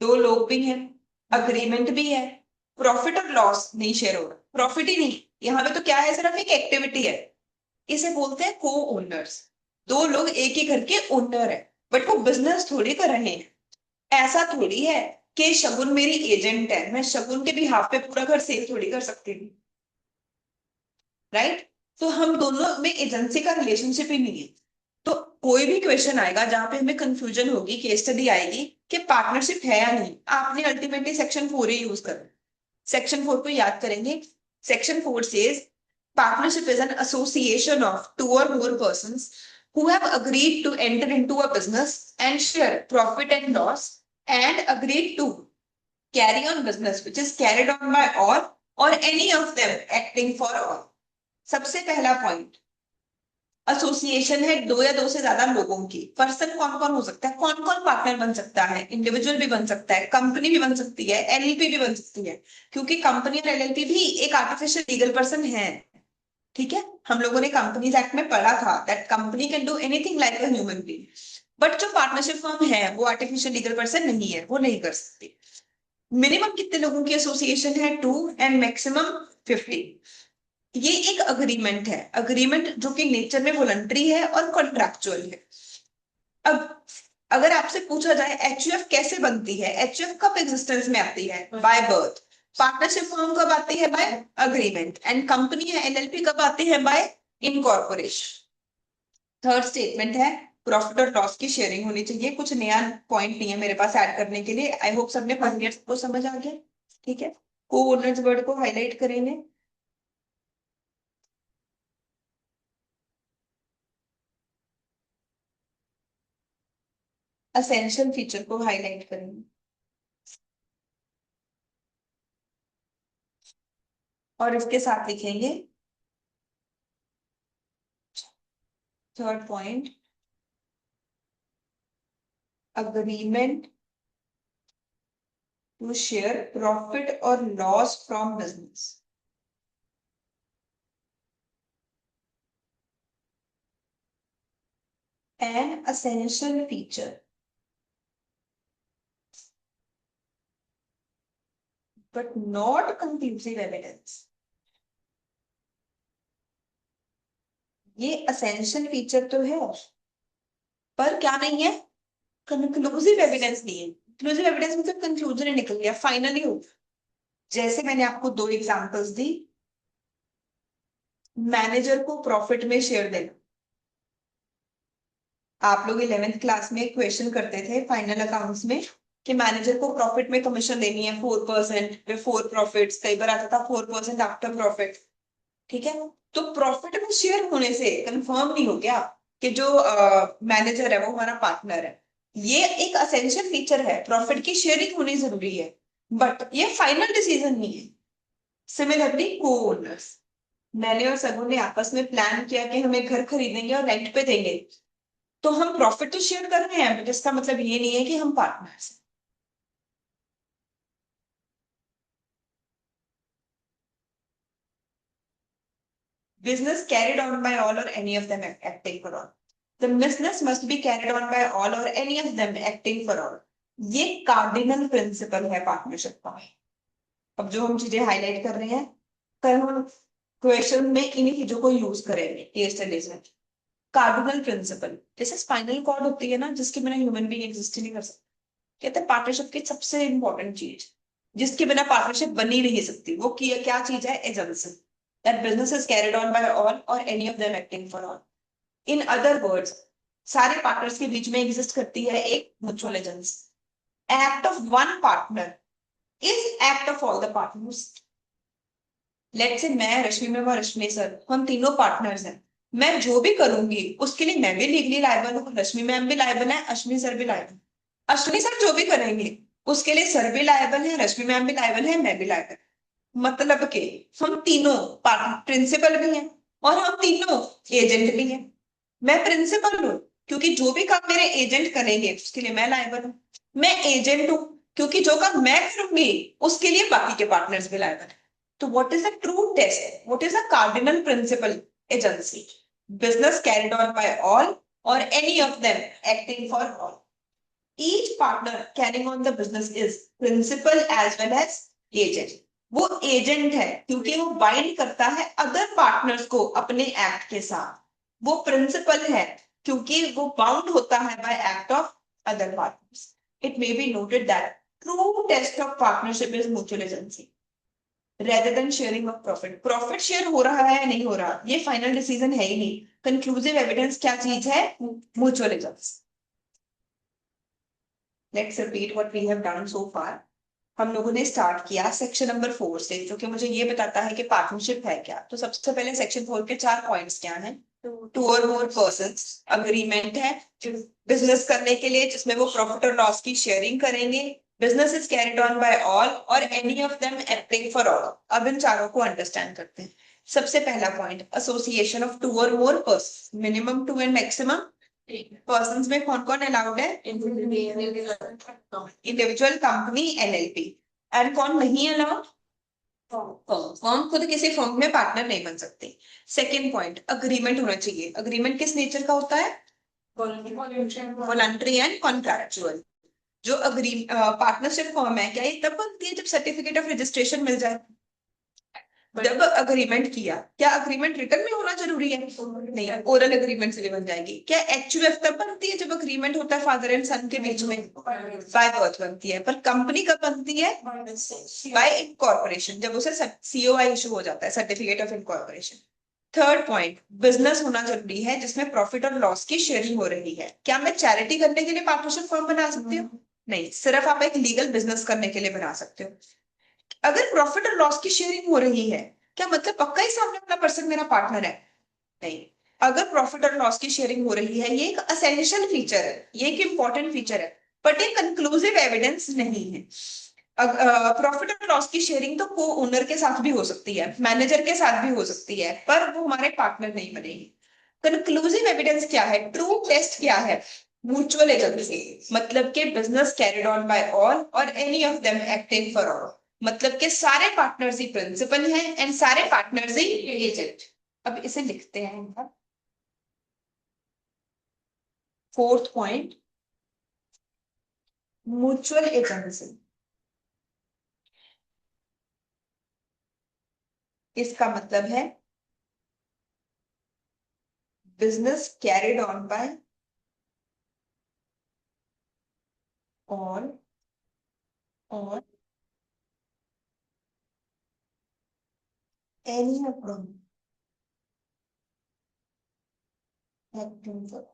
दो लोग भी हैं, अग्रीमेंट भी है, प्रॉफिट और लॉस नहीं शेयर हो रहा, प्रॉफिट ही नहीं, यहाँ पे तो क्या है, सिर्फ एक एक्टिविटी है। इसे बोलते हैं को ओनर्स। दो लोग एक ही घर के ओनर है, बट वो बिजनेस थोड़ी कर रहे हैं। ऐसा थोड़ी है कि शगुन मेरी एजेंट है, मैं शगुन के भी हाथ पे पूरा घर सेल थोड़ी कर सकती हूँ। राइट। तो हम दोनों में एजेंसी का रिलेशनशिप ही नहीं है। तो कोई भी क्वेश्चन आएगा जहां पे हमें कंफ्यूजन होगी, केस स्टडी आएगी कि पार्टनरशिप है या नहीं, आपने अल्टीमेटली सेक्शन 4 ही यूज करना। सेक्शन 4 को याद करेंगे। Section 4 says partnership is an association of two or more persons who have agreed to enter into a business and share profit and loss, and agreed to carry on business which is carried on by all or any of them acting for all। सबसे पहला point, association है दो या दो से ज्यादा लोगों की। पर्सन कौन कौन हो सकता है, कौन कौन पार्टनर बन सकता है? इंडिविजुअल भी बन सकता है, कंपनी भी बन सकती है, एलएलपी भी बन सकती है, क्योंकि कंपनी और एलएलपी भी एक आर्टिफिशियल लीगल पर्सन है। ठीक है। हम लोगों ने कंपनीज एक्ट में पढ़ा था that company can do anything like a human being. But जो पार्टनरशिप फर्म है वो आर्टिफिशियल लीगल पर्सन नहीं है, वो नहीं कर सकती। मिनिमम कितने लोगों की एसोसिएशन है? 2 एंड मैक्सिमम 50। ये एक अग्रीमेंट है, अग्रीमेंट जो कि नेचर में वॉलंटरी है और कॉन्ट्रैक्चुअल है। अब अगर आपसे पूछा जाए एचयूएफ कैसे बनती है, एचयूएफ कब एग्जिस्टेंस में आती है? By birth. पार्टनरशिप फॉर्म कब आती है? By agreement. एंड कंपनी या एलएलपी कब आती है? By incorporation. थर्ड स्टेटमेंट है प्रॉफिट और लॉस की शेयरिंग होनी चाहिए। कुछ नया पॉइंट नहीं है मेरे पास ऐड करने के लिए, आई होप सबने पढ़ लिया, सबको समझ आ गया। ठीक है। को ओनर्स वर्ड को हाईलाइट करेंगे। असेंशियल फीचर को हाईलाइट करेंगे और इसके साथ लिखेंगे third point, agreement to share profit और loss from business. An essential feature but not conclusive evidence। ये असेंशियल फीचर तो है पर क्या नहीं है, कंक्लूसिव एविडेंस नहीं है। कंक्लूसिव एविडेंस मतलब कंक्लूजन ही निकल गया, फाइनली हो। जैसे मैंने आपको दो एग्जांपल्स दी, मैनेजर को प्रॉफिट में शेयर देना। आप लोग 11th क्लास में क्वेश्चन करते थे फाइनल अकाउंट्स में कि मैनेजर को प्रॉफिट में कमीशन देनी है 4%, 4 प्रॉफिट्स, कई बार आता था 4% आफ्टर प्रॉफिट। ठीक है, तो प्रॉफिट में शेयर होने से कंफर्म नहीं हो गया कि जो मैनेजर है वो हमारा पार्टनर है। ये एक असेंशियल फीचर है, प्रॉफिट की शेयरिंग होनी जरूरी है, बट ये फाइनल डिसीजन नहीं है। सिमिलरली को ओनर्स, मैंने और सगुन ने आपस में प्लान किया कि हम एक घर खरीदेंगे और रेंट पे देंगे, तो हम प्रॉफिट तो शेयर कर रहे हैं, बट इसका मतलब ये नहीं है कि हम पार्टनर्स हैं। Business carried on by all or any of them acting for all. The business must be carried on by all or any of them acting for all. ये कार्डिनल प्रिंसिपल है पार्टनरशिप का। अब जो हम चीजें highlight कर रहे हैं, कल हम क्वेश्चन में इन्हीं चीजों को यूज करेंगे केस स्टडीज में। कार्डिनल प्रिंसिपल जैसे स्पाइनल कॉर्ड होती है ना, जिसके बिना ह्यूमन बीइंग एग्जिस्ट ही नहीं कर सकता। कहते हैं पार्टनरशिप की सबसे इंपॉर्टेंट चीज जिसके बिना पार्टनरशिप बन ही नहीं सकती, वो क्या चीज है? Agency. That business is carried on by all or any of them acting for all. In other words, सारे पार्टनर्स के बीच में एग्जिस्ट करती है एक mutual agency. Act of one partner is act of all the partners. Let's say मैं रश्मि में व रश्मि sir, हम तीनों पार्टनर्स हैं। मैं जो भी करूंगी उसके लिए मैं भी लीगली लायबल हूँ, रश्मि मैम भी लायबल है, अश्विनी सर भी लायबल। अश्विनी सर जो भी करेंगे उसके लिए सर भी लायबल है, रश्मि मैम भी लायबल है, मैं भी लायबल। मतलब के हम तीनों प्रिंसिपल भी हैं और हम तीनों एजेंट भी हैं। मैं प्रिंसिपल हूं क्योंकि जो भी काम मेरे एजेंट करेंगे उसके लिए मैं लायबल हूं। मैं एजेंट हूं क्योंकि जो काम मैं करूंगी उसके लिए बाकी के पार्टनर्स भी लायबल हैं। तो what is the true test, what is the cardinal principle? Agency. Business carried on by all और any of them acting for all. Each partner carrying on the business is principal as well as agent। वो agent है क्योंकि वो bind करता है other partners को अपने act के साथ। वो प्रिंसिपल है क्योंकि वो बाउंड होता है by act of other partners. It may be noted that true test of partnership is mutual agency rather than sharing of profit. Profit share हो रहा है या नहीं हो रहा, ये फाइनल डिसीजन है ही नहीं। कंक्लूसिव एविडेंस क्या चीज है? Mutual agency. Let's repeat what we have done so far. हम लोगों ने स्टार्ट किया सेक्शन नंबर 4 से, जो कि मुझे ये बताता है कि पार्टनरशिप है क्या। तो सबसे पहले सेक्शन 4 के 4 पॉइंट्स क्या हैं? To or more persons, agreement है बिजनेस करने के लिए जिसमें वो प्रॉफिट और लॉस की शेयरिंग करेंगे। Business is carried on by all और any of them acting for all. अब इन चारों को अंडरस्टैंड करते हैं। सबसे पहला point, association of two or more person, minimum 2 and maximum persons में कौन कौन अलाउड है? Individual, company, LLP. एंड कौन नहीं अलाउड? फर्म खुद किसी फर्म में पार्टनर नहीं बन सकते। सेकेंड पॉइंट, अग्रीमेंट होना चाहिए। अग्रीमेंट किस नेचर का होता है? Voluntary and contractual. जो पार्टनरशिप फर्म है क्या ये तब बनती है जब सर्टिफिकेट ऑफ रजिस्ट्रेशन मिल जाए। जब अग्रीमेंट किया, क्या अग्रीमेंट रिटर्न में होना जरूरी है? नहीं, ओरल एग्रीमेंट से भी बन जाएगी। क्या एक्चुएफ तब बनती है जब अग्रीमेंट होता है फादर एंड सन के बीच में? बाय बर्थ बनती है। पर कंपनी कब बनती है? बाय इनकॉर्पोरेशन, जब उसे सीओआई इशू हो जाता है, certificate of incorporation. Third point, business होना जरूरी है जिसमें प्रॉफिट और लॉस की शेयरिंग हो रही है। क्या मैं चैरिटी करने के लिए पार्टनरशिप फर्म बना सकती हूँ? नहीं, सिर्फ आप एक लीगल बिजनेस करने के लिए बना सकते हो। अगर प्रॉफिट और लॉस की शेयरिंग हो रही है, क्या मतलब पक्का ही सामने वाला पर्सन मेरा पार्टनर है? नहीं, अगर प्रॉफिट और लॉस की शेयरिंग हो रही है, ये एक असेंशियल फीचर है, ये एक इंपॉर्टेंट फीचर है, बट ये कंक्लूसिव एविडेंस नहीं है। प्रॉफिट और लॉस की शेयरिंग तो को ओनर के साथ भी हो सकती है, मैनेजर के साथ भी हो सकती है, पर वो हमारे पार्टनर नहीं बनेगी। कंक्लूसिव एविडेंस क्या है, ट्रू टेस्ट क्या है? म्यूचुअल एजेंसी, मतलब कि business carried on by all और any of them acting for all, मतलब कि सारे पार्टनर्स ही प्रिंसिपल हैं एंड सारे पार्टनर्स ही एजेंट। अब इसे लिखते हैं इनका फोर्थ पॉइंट, म्यूचुअल एजेंसी। इसका मतलब है business carried on by all और any of them acting for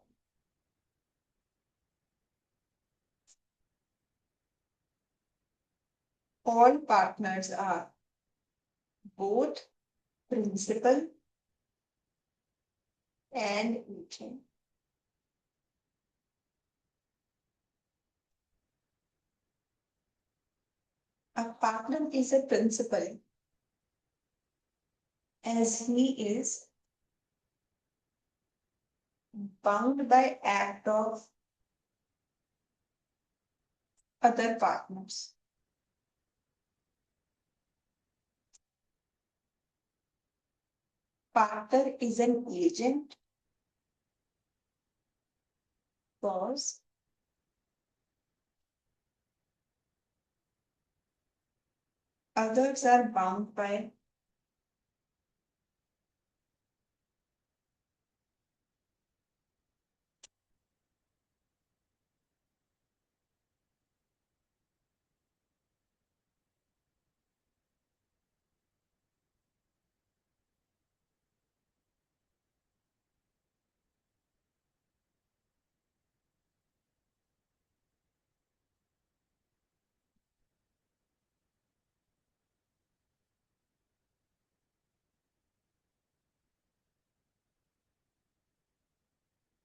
all partners are both principal and agent. A partner is a principal as he is bound by act of other partners. Partner is an agent because others are bound by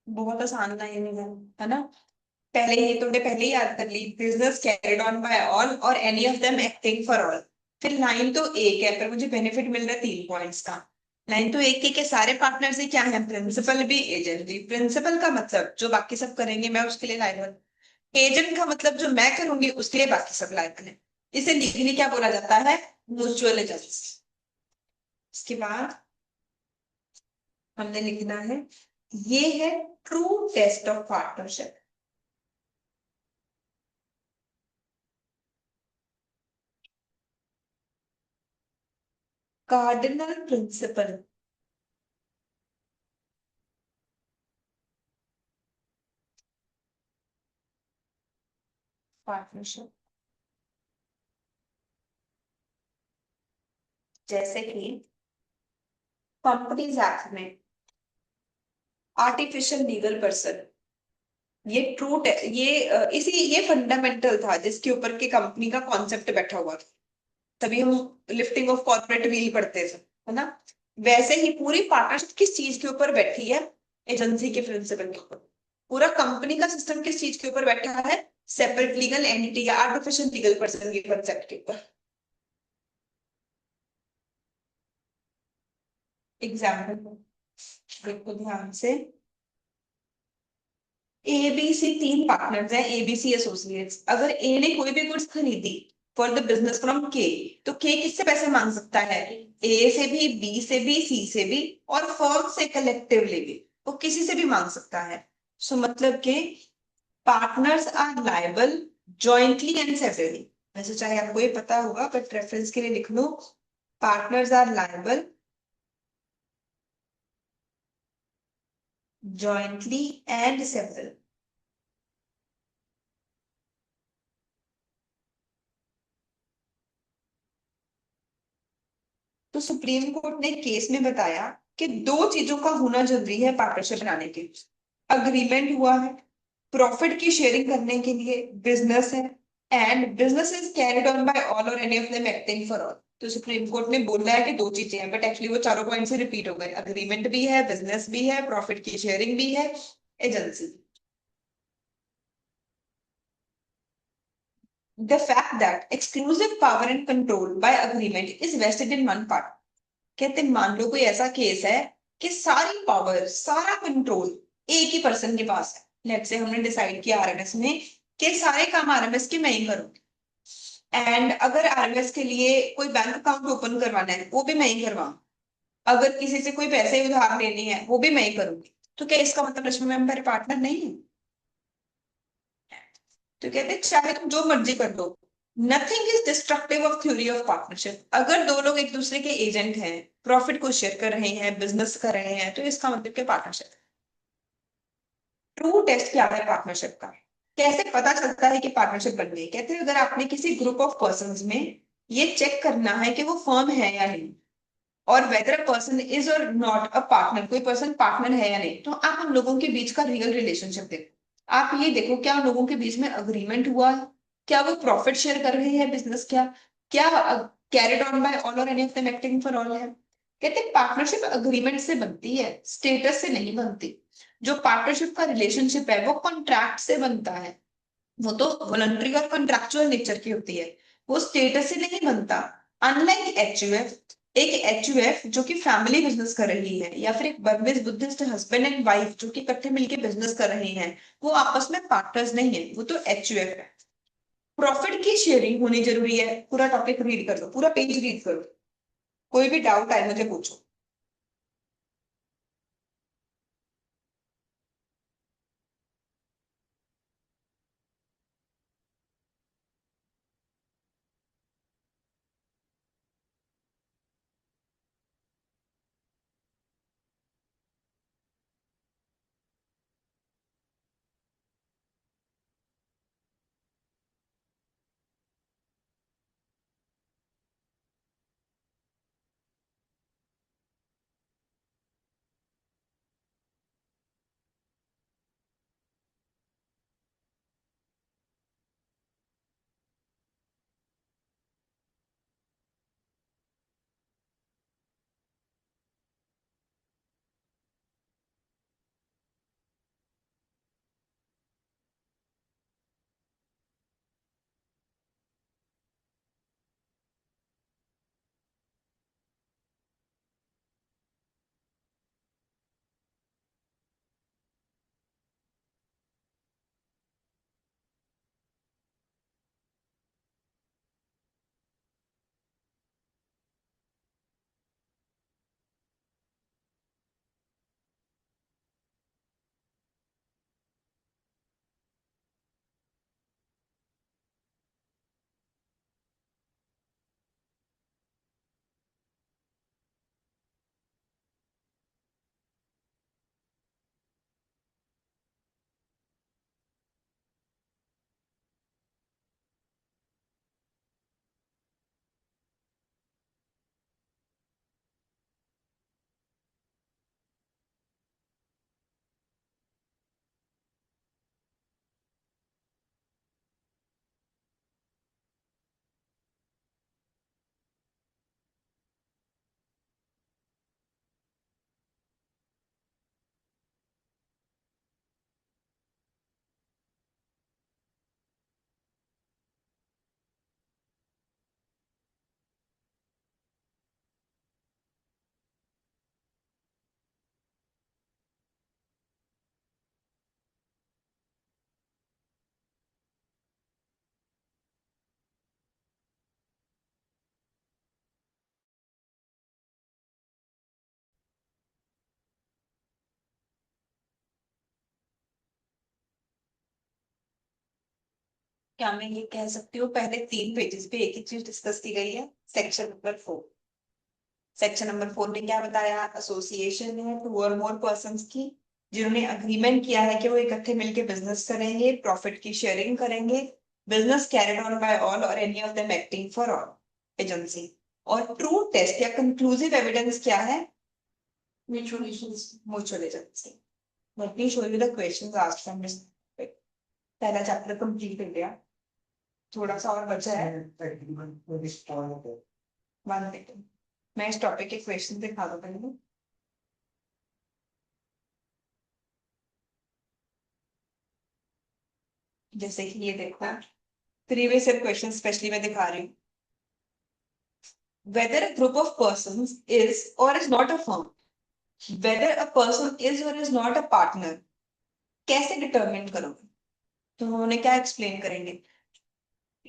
बहुत आसान line है ना। पहले ये तुमने पहले ही याद कर ली, business carried on by all और any of them acting for all. फिर लाइन तो एक है, पर मुझे बेनिफिट मिल रहा है 3 पॉइंट्स का। लाइन तो एक के सारे पार्टनर्स ही क्या है, प्रिंसिपल भी एजेंट भी। प्रिंसिपल का मतलब जो बाकी सब करेंगे मैं उसके लिए लायबल, एजेंट का मतलब जो मैं करूंगी उसके लिए बाकी सब लायबल है। इसे लीगली क्या बोला जाता है, म्यूचुअल एजेंसी। इसके बाद हमने लिखना है, ये है true test of partnership. Cardinal principle partnership, जैसे कि कंपनीज एक्ट में आर्टिफिशियल लीगल पर्सन, ये ट्रू ये फंडामेंटल था जिसके ऊपर के कंपनी का कॉन्सेप्ट बैठा हुआ था। तभी हम लिफ्टिंग ऑफ कॉर्पोरेट व्हील पढ़ते थे, है ना। वैसे ही पूरी पार्टनरशिप किस चीज के ऊपर बैठी है, एजेंसी के प्रिंसिपल के ऊपर। पूरा कंपनी का सिस्टम किस चीज के ऊपर बैठा है, सेपरेट लीगल एंटिटी या आर्टिफिशियल लीगल पर्सन के कॉन्सेप्ट के ऊपर। एग्जाम्पल देखो ध्यान से, एबीसी 3 पार्टनर्स हैं, एबीसी एसोसिएट्स। अगर ए ने कोई भी गुड्स खरीदी फॉर द बिजनेस फ्रॉम के, तो के किससे पैसे मांग सकता है, ए से भी, बी से भी, सी से भी, और फर्म से कलेक्टिवली भी, वो किसी से भी मांग सकता है। सो मतलब के partners are liable jointly and separately. वैसे चाहे आपको ये पता होगा, बट रेफरेंस के लिए लिख लो, partners are liable jointly and separately. तो सुप्रीम कोर्ट ने केस में बताया कि 2 चीजों का होना जरूरी है पार्टनरशिप बनाने के, अग्रीमेंट हुआ है, प्रॉफिट की शेयरिंग करने के लिए बिजनेस है, and business is carried on by all और any of them acting for all. तो सुप्रीम कोर्ट ने बोला है कि दो चीजें हैं, बट एक्चुअली वो चारों पॉइंट से रिपीट हो गए, अग्रीमेंट भी है, बिजनेस भी है, प्रॉफिट की शेयरिंग भी है, agency. The fact that exclusive power and control by agreement is vested in one part. कहते मान लो कोई ऐसा केस है कि सारी पावर सारा कंट्रोल एक ही पर्सन के पास है। लेट्स से हमने डिसाइड किया आरएमएस में कि सारे काम आरएमएस के मैं ही करूंगी, एंड अगर आरएमएस के लिए कोई बैंक अकाउंट ओपन करवाना है वो भी मैं ही करवाऊँ, अगर किसी से कोई पैसे उधार लेने हैं वो भी मैं ही करूंगी, तो क्या इसका मतलब रश्मि मैम मेरे पार्टनर नहीं है? तो कहते हैं चाहे तुम जो मर्जी कर दो, nothing is destructive of theory of partnership. अगर दो लोग एक दूसरे के एजेंट हैं, प्रॉफिट को शेयर कर रहे हैं, बिजनेस कर रहे हैं, तो इसका मतलब क्या पार्टनरशिप। ट्रू टेस्ट क्या है पार्टनरशिप का? कैसे पता चलता है कि पार्टनरशिप बन गई? कहते हैं अगर आपने किसी ग्रुप ऑफ पर्सन में ये चेक करना है कि वो फर्म है या नहीं, और वेदर अ पर्सन इज और नॉट अ पार्टनर, कोई पर्सन पार्टनर है या नहीं, तो आप उन लोगों के बीच का रियल रिलेशनशिप देखो। आप ये देखो क्या उन लोगों के बीच में अग्रीमेंट हुआ है, क्या वो प्रॉफिट शेयर कर रहे हैं बिजनेस, क्या क्या कैरिड ऑन बाय ऑल और any of them acting for all है। कहते हैं पार्टनरशिप अग्रीमेंट से बनती है, स्टेटस से नहीं बनती। जो पार्टनरशिप का रिलेशनशिप है वो कॉन्ट्रैक्ट से बनता है, वो तो वॉलंटरी और कॉन्ट्रैक्चुअल नेचर की होती है, वो स्टेटस से नहीं बनता। अनलाइक एचयूएफ, एक एचयूएफ जो कि फैमिली बिजनेस कर रही है, या फिर एक Burmese Buddhist husband and wife जो कि इकट्ठे मिलकर बिजनेस कर रहे हैं, वो आपस में पार्टनर्स नहीं है, वो तो एचयूएफ है। प्रॉफिट की शेयरिंग होनी जरूरी है। पूरा टॉपिक रीड कर लो, पूरा पेज रीड करो, कोई भी डाउट आए मुझे पूछो। क्या मैं ये कह सकती हूँ पहले 3 पेजेस पे एक ही चीज डिस्कस की गई है? सेक्शन नंबर 4, सेक्शन नंबर 4 ने क्या बताया? एसोसिएशन है टू और मोर पर्संस की, जिन्होंने अग्रीमेंट किया है कि वो इकट्ठे मिलकर बिजनेस करेंगे, प्रॉफिट की शेयरिंग करेंगे, business carried on by all और any of them acting for all, agency. और ट्रू टेस्ट या कंक्लूसिव एविडेंस क्या है? Mutual agency. Let me show you the questions asked from this. पहला चैप्टर कंप्लीट हो गया। थोड़ा सा और बचा है। 1 मिनट, मैं इस टॉपिक के क्वेश्चन दिखा दूं पहले। जैसे कि ये देखो, प्रीवियस ईयर क्वेश्चन स्पेशली मैं दिखा रही हूँ। Whether a group of persons is or is not a firm, whether a person is or is not a partner, कैसे डिटरमिन करोगे? तो उन्होंने क्या एक्सप्लेन करेंगे?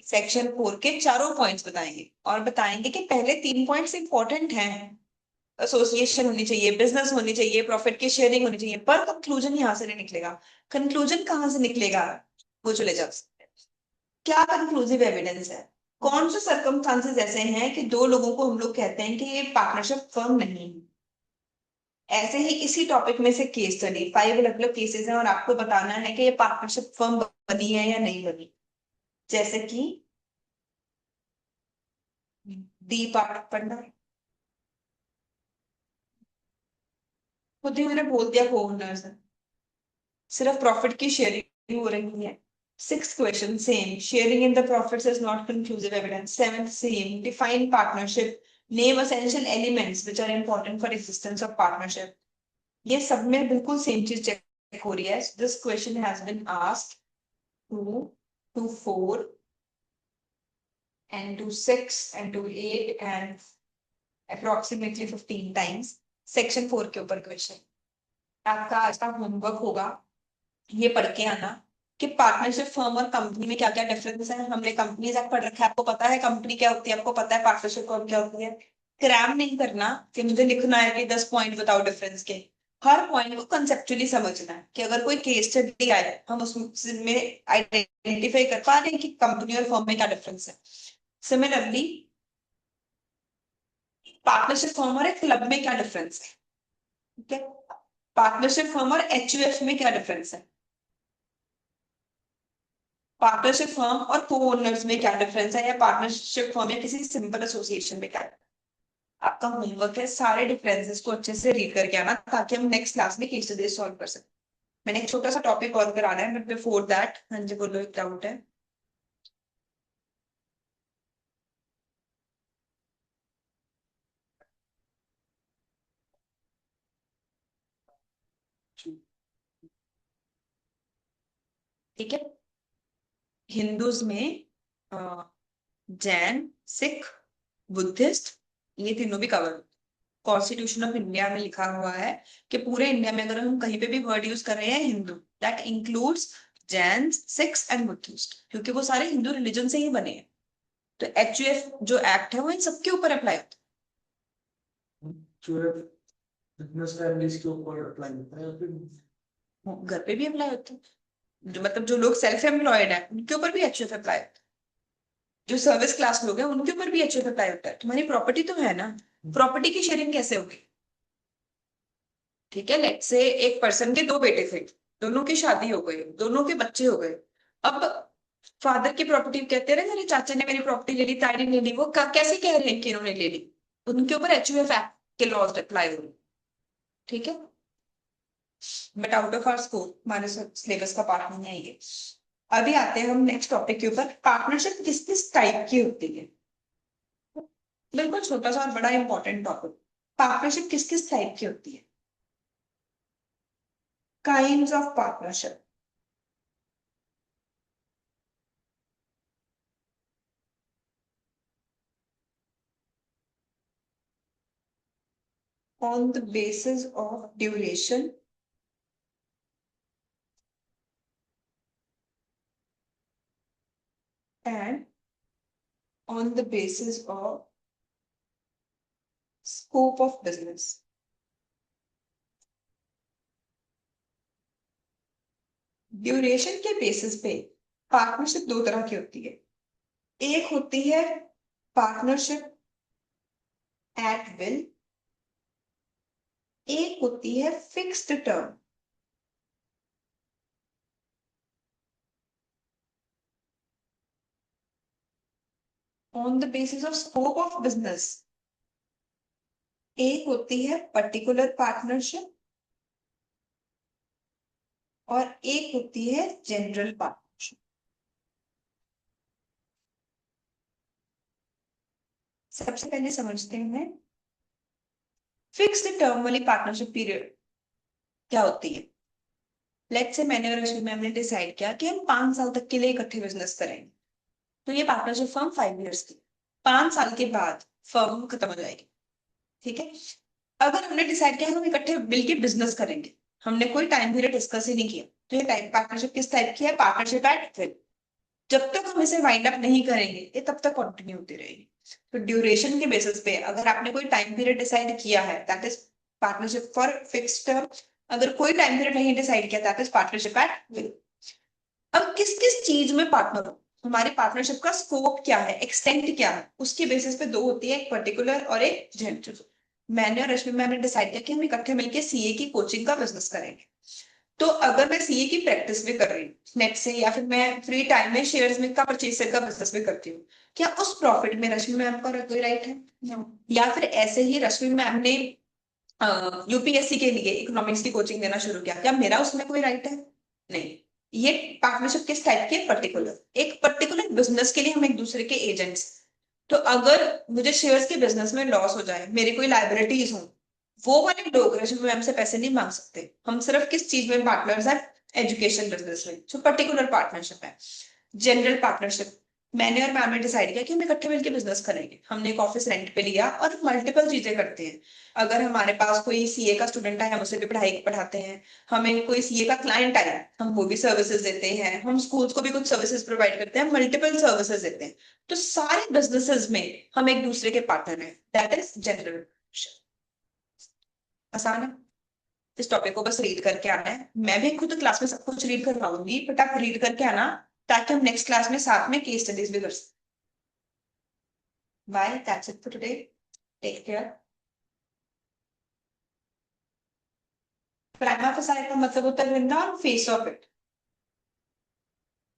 सेक्शन 4 के चारों पॉइंट्स बताएंगे और बताएंगे कि पहले 3 पॉइंट्स इंपॉर्टेंट हैं। एसोसिएशन होनी चाहिए, बिजनेस होनी चाहिए, प्रॉफिट की शेयरिंग होनी चाहिए, पर कंक्लूजन यहां से नहीं निकलेगा। कंक्लूजन कहां से निकलेगा? वो चले जाओ, क्या कंक्लूसिव एविडेंस है? कौन से सर्कमस्टांसेस ऐसे हैं कि दो लोगों को हम लोग कहते हैं कि ये पार्टनरशिप फर्म नहीं है? ऐसे ही इसी टॉपिक में से केस स्टडी 5 अलग अलग केसेस हैं और आपको बताना है कि ये पार्टनरशिप फर्म बनी है या नहीं बनी। जैसे कि डी पार्ट पढ़ना, खुद ही मैंने बोल दिया को ओनर्स है, सिर्फ प्रॉफिट की शेयरिंग हो रही है। 6th question same, sharing in the profits is not conclusive evidence. 7th same, define partnership, name essential elements which are important for existence of partnership. ये सब में बिल्कुल सेम चीज चेक हो रही है। This question has been asked to 4 and to 6 and to 8 and approximately 15 times। Section 4 के ऊपर क्वेश्चन आपका आज का होमवर्क होगा, ये पढ़ के आना कि पार्टनरशिप फर्म और कंपनी में क्या क्या डिफरेंस है। हमने कंपनीज एक्ट पढ़ रखा है, आपको पता है कंपनी क्या होती है, आपको पता है पार्टनरशिप फर्म क्या होती है। क्रैम नहीं करना कि मुझे लिखना है कि 10 पॉइंट बताओ डिफरेंस के। हर पॉइंट को कंसेप्चुअली समझना है कि अगर कोई केस स्टडी आए हम उसमें आइडेंटिफाई कर पा रहे हैं कि कंपनी और फर्म में क्या डिफरेंस है। सिमिलरली पार्टनरशिप फर्म और एक क्लब में क्या डिफरेंस है, ठीक है। पार्टनरशिप फर्म और एचयूएफ में क्या डिफरेंस है, पार्टनरशिप फर्म और को ओनर्स में क्या डिफरेंस है, या पार्टनरशिप फर्म या किसी सिंपल एसोसिएशन में क्या है। आपका होमवर्क है सारे डिफरेंसेस को अच्छे से रीड करके आना ताकि हम नेक्स्ट क्लास में केस स्टडी सॉल्व कर सकें। मैंने एक छोटा सा टॉपिक और कराना है बट बिफोर दैट, हाँ जी बोलो, एक डाउट है। ठीक है, हिंदूज में जैन, सिख, बुद्धिस्ट, ये तीनों भी कवर। कॉन्स्टिट्यूशन ऑफ इंडिया में लिखा हुआ है कि पूरे इंडिया में अगर हम कहीं पे भी वर्ड यूज कर रहे हैं Hindu, that includes Jain, Sikhs and Buddhist, क्योंकि वो सारे हिंदू रिलीजन से ही बने हैं। तो एचयूएफ जो एक्ट है वो इन सबके ऊपर अप्लाई होता है, जो बिजनेस फैमिलीज के ऊपर अप्लाई होता है, या फिर है, घर पे भी अप्लाई होता है। जो मतलब जो लोग सेल्फ एम्प्लॉयड है उनके ऊपर भी एचयूएफ अप्लाई होता है। जो सर्विस क्लास लोग हैं उनके ऊपर भी एचयूएफ अप्लाई होता है। तुम्हारी प्रॉपर्टी तो है ना, प्रॉपर्टी की शेयरिंग कैसे होगी? ठीक है, लेट्स से एक पर्सन के 2 बेटे थे, दोनों की शादी हो गई, दोनों के बच्चे हो गए। अब फादर की प्रॉपर्टी कहते रहे मेरे चाचा ने मेरी प्रॉपर्टी ले ली, ताई ने ले ली, वो कैसे कह रहे हैं कि इन्होंने ले ली? उनके ऊपर एचयूएफ एक्ट के लॉज अप्लाई हो रहे हैं, ठीक है। But out of our scope, हमारे सिलेबस का पार्ट नहीं है ये। अभी आते हैं हम नेक्स्ट टॉपिक के ऊपर, पार्टनरशिप किस किस टाइप की होती है। बिल्कुल छोटा सा और बड़ा इंपॉर्टेंट टॉपिक, पार्टनरशिप किस किस टाइप की होती है। Kinds of partnership. On the basis of duration and on the basis of scope of business। Duration के बेसिस पे पार्टनरशिप 2 तरह की होती है। एक होती है पार्टनरशिप एट विल, एक होती है fixed term. On the basis of scope of business, एक होती है पर्टिकुलर पार्टनरशिप और एक होती है जनरल पार्टनरशिप। सबसे पहले समझते हैं फिक्स्ड टर्म वाली पार्टनरशिप पीरियड क्या होती है। लेट्स से मैंने और रश्मि मैम ने डिसाइड किया कि हम 5 साल तक के लिए इकट्ठे बिजनेस करेंगे। तो ये पार्टनरशिप फर्म 5 इयर्स की, 5 साल के बाद फर्म खत्म हो जाएगी। ठीक है। अगर हमने डिसाइड किया हम इकट्ठे मिलके बिजनेस करेंगे, हमने कोई टाइम पीरियड डिस्कस ही नहीं किया, तो ये टाइप पार्टनरशिप किस टाइप की है? Partnership at will. जब तक हम इसे वाइंड अप नहीं करेंगे ये तब तक कंटिन्यू होती रहेगी। तो ड्यूरेशन के बेसिस पे अगर आपने कोई टाइम पीरियड डिसाइड किया है that is partnership for fixed term. अगर कोई टाइम पीरियड नहीं डिसाइड किया that is partnership at will. अब किस किस चीज में पार्टनर हो, हमारी पार्टनरशिप का स्कोप क्या है, एक्सटेंट क्या है, उसके बेसिस पे दो होती है, एक पर्टिकुलर और एक जनरल। मैंने और रश्मि मैम ने डिसाइड किया कि हम इकट्ठे मिलकर सीए की कोचिंग का बिजनेस करेंगे। तो अगर मैं सीए की प्रैक्टिस भी कर रही हूँ नेट से, या फिर मैं फ्री टाइम में शेयर्स में का परचेज का बिजनेस भी करती हूँ, क्या उस प्रॉफिट में रश्मि मैम का कोई राइट है? No. या फिर ऐसे ही रश्मि मैम ने यूपीएससी के लिए इकोनॉमिक्स की कोचिंग देना शुरू किया, क्या मेरा उसमें कोई राइट है? नहीं। ये पार्टनरशिप किस टाइप की है? पर्टिकुलर, एक पर्टिकुलर बिजनेस के लिए हम एक दूसरे के एजेंट्स। तो अगर मुझे शेयर्स के बिजनेस में लॉस हो जाए, मेरी कोई लाइबिलिटीज हो, वो वाले लोग रश्मि मैम से पैसे नहीं मांग सकते। हम सिर्फ किस चीज में पार्टनर्स हैं? एजुकेशन बिजनेस में, जो पर्टिकुलर पार्टनरशिप है। जनरल पार्टनरशिप, मैंने और मैम ने डिसाइड किया कि हम इकट्ठे मिलकर बिजनेस करेंगे। हमने एक ऑफिस रेंट पे लिया और मल्टीपल चीजें करते हैं। अगर हमारे पास कोई सीए का स्टूडेंट है हम उसे भी पढ़ाई पढ़ाते हैं, हमें कोई सीए का क्लाइंट आया हम वो भी सर्विसेज देते हैं, हम स्कूल्स को भी कुछ सर्विसेज प्रोवाइड करते हैं, मल्टीपल सर्विसेज देते हैं। तो सारे बिजनेसेस में हम एक दूसरे के पार्टनर हैं, दैट इज जनरल। आसान है। इस टॉपिक को बस रीड करके आना है। मैं भी खुद क्लास में सब कुछ रीड करवाऊंगी, बट आप रीड करके आना ताकि हम नेक्स्ट क्लास में साथ में केस स्टडीज भी कर सकें। Bye, that's it for today. Take care. Prima facie का मतलब होता है विंडो और फेस ऑफ इट।